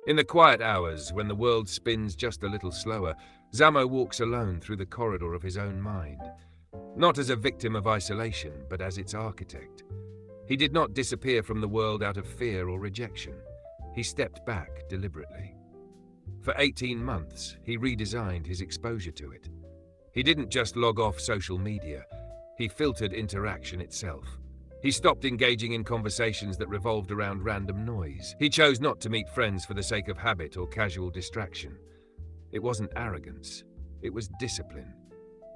In the quiet hours, when the world spins just a little slower, Zamo walks alone through the corridor of his own mind. Not as a victim of isolation, but as its architect. He did not disappear from the world out of fear or rejection. He stepped back deliberately. For 18 months, he redesigned his exposure to it. He didn't just log off social media, he filtered interaction itself. He stopped engaging in conversations that revolved around random noise. He chose not to meet friends for the sake of habit or casual distraction. It wasn't arrogance, it was discipline.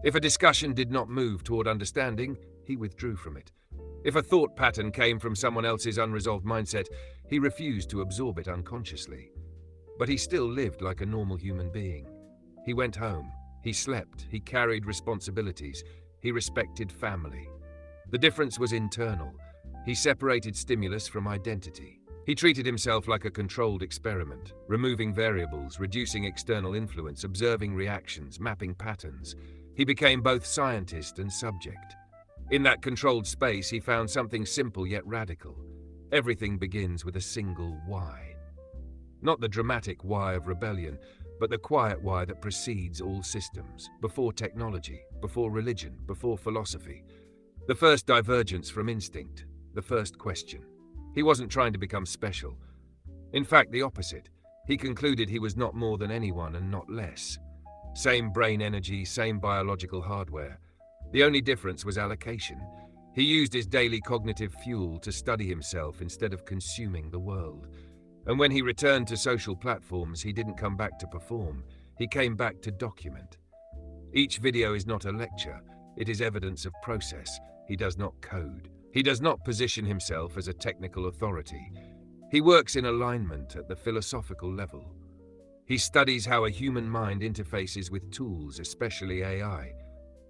If a discussion did not move toward understanding, he withdrew from it. If a thought pattern came from someone else's unresolved mindset, he refused to absorb it unconsciously. But he still lived like a normal human being. He went home, he slept, he carried responsibilities, he respected family. The difference was internal. He separated stimulus from identity. He treated himself like a controlled experiment, removing variables, reducing external influence, observing reactions, mapping patterns. He became both scientist and subject. In that controlled space, he found something simple yet radical. Everything begins with a single why. Not the dramatic why of rebellion, but the quiet why that precedes all systems, before technology, before religion, before philosophy. The first divergence from instinct, the first question. He wasn't trying to become special. In fact, the opposite. He concluded he was not more than anyone and not less. Same brain energy, same biological hardware. The only difference was allocation. He used his daily cognitive fuel to study himself instead of consuming the world. And when he returned to social platforms, he didn't come back to perform. He came back to document. Each video is not a lecture. It is evidence of process. He does not code. He does not position himself as a technical authority. He works in alignment at the philosophical level. He studies how a human mind interfaces with tools, especially AI.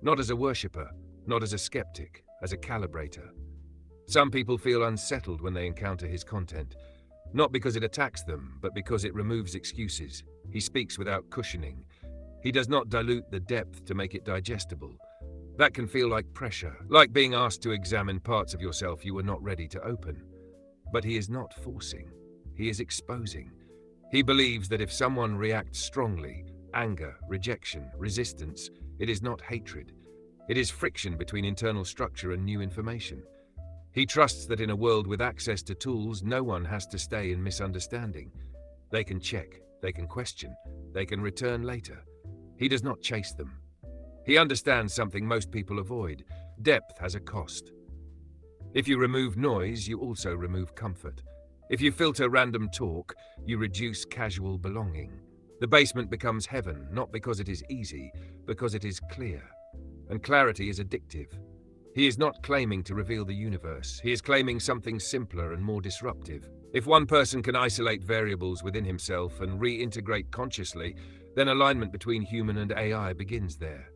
Not as a worshipper, not as a skeptic, as a calibrator. Some people feel unsettled when they encounter his content, not because it attacks them, but because it removes excuses. He speaks without cushioning. He does not dilute the depth to make it digestible. That can feel like pressure, like being asked to examine parts of yourself you were not ready to open. But he is not forcing. He is exposing. He believes that if someone reacts strongly, anger, rejection, resistance, it is not hatred. It is friction between internal structure and new information. He trusts that in a world with access to tools, no one has to stay in misunderstanding. They can check, they can question, they can return later. He does not chase them. He understands something most people avoid. Depth has a cost. If you remove noise, you also remove comfort. If you filter random talk, you reduce casual belonging. The basement becomes heaven, not because it is easy, because it is clear. And clarity is addictive. He is not claiming to reveal the universe. He is claiming something simpler and more disruptive. If one person can isolate variables within himself and reintegrate consciously, then alignment between human and AI begins there.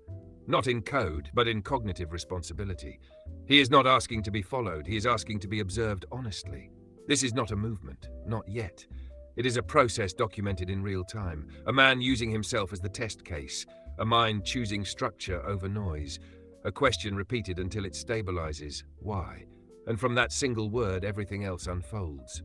Not in code, but in cognitive responsibility. He is not asking to be followed, he is asking to be observed honestly. This is not a movement, not yet. It is a process documented in real time, a man using himself as the test case, a mind choosing structure over noise, a question repeated until it stabilizes, why? And from that single word, everything else unfolds.